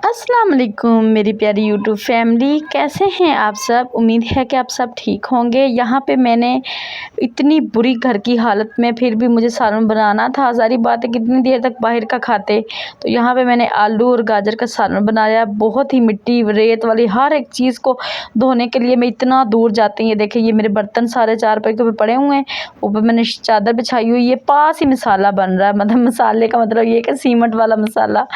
अस्सलाम वालेकुम मेरी प्यारी यूट्यूब फैमिली, कैसे हैं आप सब। उम्मीद है कि आप सब ठीक होंगे। यहाँ पे मैंने इतनी बुरी घर की हालत में फिर भी मुझे सालन बनाना था। सारी बात है कितनी देर तक बाहर का खाते। तो यहाँ पे मैंने आलू और गाजर का सालन बनाया। बहुत ही मिट्टी रेत वाली हर एक चीज़ को धोने के लिए मैं इतना दूर जाती हूँ। देखिए ये मेरे बर्तन सारे चारपाई के ऊपर पड़े हुए हैं, ऊपर मैंने चादर बिछाई हुई है। पास ही मसाला बन रहा है, मतलब मसाले का मतलब ये कि सीमेंट वाला मसाला,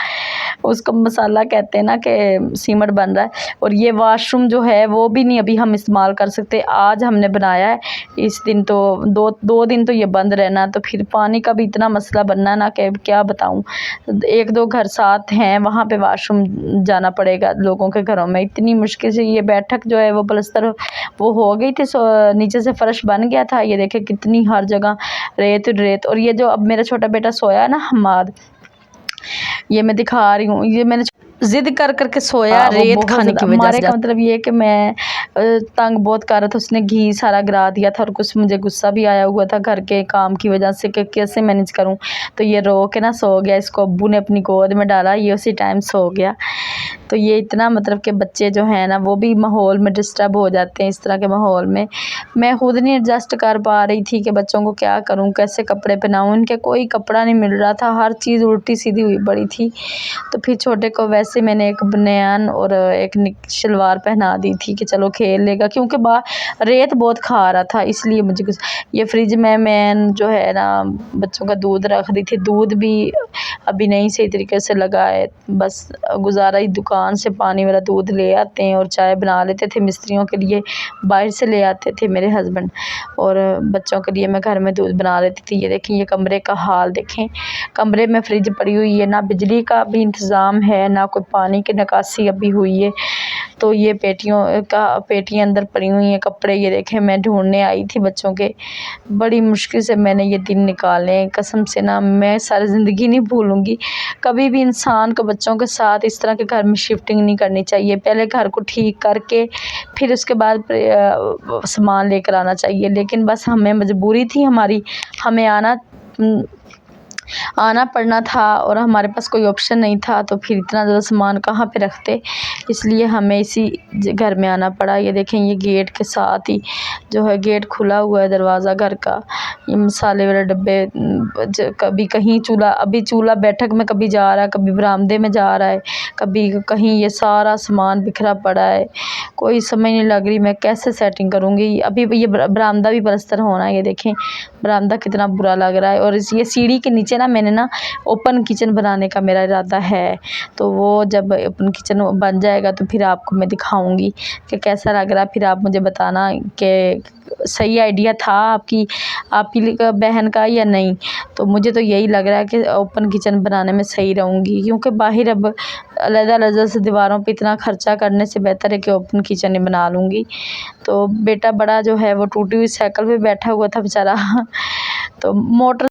उसको मसाला कहते हैं ना कि सीमेंट बन रहा है। और ये वॉशरूम जो है वो भी नहीं अभी हम इस्तेमाल कर सकते। आज हमने बनाया है, इस दिन तो दो दिन तो ये बंद रहना। तो फिर पानी का भी इतना मसला बनना ना कि क्या बताऊँ। एक दो घर साथ हैं, वहाँ पे वॉशरूम जाना पड़ेगा लोगों के घरों में। इतनी मुश्किल से ये बैठक जो है वो प्लस्तर वो हो गई थी, नीचे से फर्श बन गया था। ये देखे कितनी हर जगह रेत रेत। और ये जो अब मेरा छोटा बेटा सोया है ना हमाद, ये मैं दिखा रही हूँ, ये मैंने जिद कर करके सोया रेत खाने की वजह से। का मतलब ये है कि मैं तंग बहुत कर रहा था। उसने घी सारा गिरा दिया था और कुछ मुझे गुस्सा भी आया हुआ था घर के काम की वजह से कि कैसे मैनेज करूं। तो ये रो के ना सो गया, इसको अब्बू ने अपनी गोद में डाला, ये उसी टाइम सो गया। तो ये इतना मतलब कि बच्चे जो हैं ना वो भी माहौल में डिस्टर्ब हो जाते हैं। इस तरह के माहौल में मैं खुद नहीं एडजस्ट कर पा रही थी कि बच्चों को क्या करूं, कैसे कपड़े पहनाऊं। इनके कोई कपड़ा नहीं मिल रहा था, हर चीज़ उल्टी सीधी हुई पड़ी थी। तो फिर छोटे को वैसे मैंने एक बनियान और एक शलवार पहना दी थी कि चलो खेल लेगा, क्योंकि रेत बहुत खा रहा था। इसलिए मुझे कुछ ये फ्रिज में मैं जो है ना बच्चों का दूध रख दी थी। दूध भी अभी नहीं सही तरीके से लगा है, बस गुजारा ही दुकान से पानी वाला दूध ले आते हैं और चाय बना लेते थे। मिस्त्रियों के लिए बाहर से ले आते थे मेरे हस्बैंड, और बच्चों के लिए मैं घर में दूध बना लेती थी। ये देखें, ये कमरे का हाल देखें। कमरे में फ्रिज पड़ी हुई है, ना बिजली का भी इंतज़ाम है, ना कोई पानी की निकासी अभी हुई है। तो ये पेटियाँ अंदर पड़ी हुई हैं, कपड़े ये देखें मैं ढूंढने आई थी बच्चों के। बड़ी मुश्किल से मैंने ये दिन निकाले, कसम से ना मैं सारी ज़िंदगी नहीं भूलूंगी। कभी भी इंसान को बच्चों के साथ इस तरह के घर में शिफ्टिंग नहीं करनी चाहिए। पहले घर को ठीक करके फिर उसके बाद सामान लेकर आना चाहिए। लेकिन बस हमें मजबूरी थी हमारी, हमें आना पड़ना था और हमारे पास कोई ऑप्शन नहीं था। तो फिर इतना ज़्यादा सामान कहाँ पे रखते, इसलिए हमें इसी घर में आना पड़ा। ये देखें, ये गेट के साथ ही जो है गेट खुला हुआ है, दरवाज़ा घर का। ये मसाले वाले डब्बे, कभी कहीं चूल्हा, अभी चूल्हा बैठक में कभी जा रहा है, कभी बरामदे में जा रहा है, कभी कहीं। ये सारा सामान बिखरा पड़ा है, कोई समझ नहीं लग रही मैं कैसे सेटिंग करूँगी। अभी ये बरामदा भी पलस्तर होना है। ये देखें बरामदा कितना बुरा लग रहा है। और ये सीढ़ी के नीचे ना मैंने ना ओपन किचन बनाने का मेरा इरादा है। तो वो जब ओपन किचन बन जाएगा तो फिर आपको मैं दिखाऊंगी कि कैसा लग रहा है। फिर आप मुझे बताना कि सही आइडिया था आपकी बहन का या नहीं। तो मुझे तो यही लग रहा है कि ओपन किचन बनाने में सही रहूँगी, क्योंकि बाहर अब अलग-अलग से दीवारों पे इतना खर्चा करने से बेहतर है कि ओपन किचन ही बना लूँगी। तो बेटा बड़ा जो है वो टूटी हुई साइकिल पे बैठा हुआ था बेचारा। तो मोटर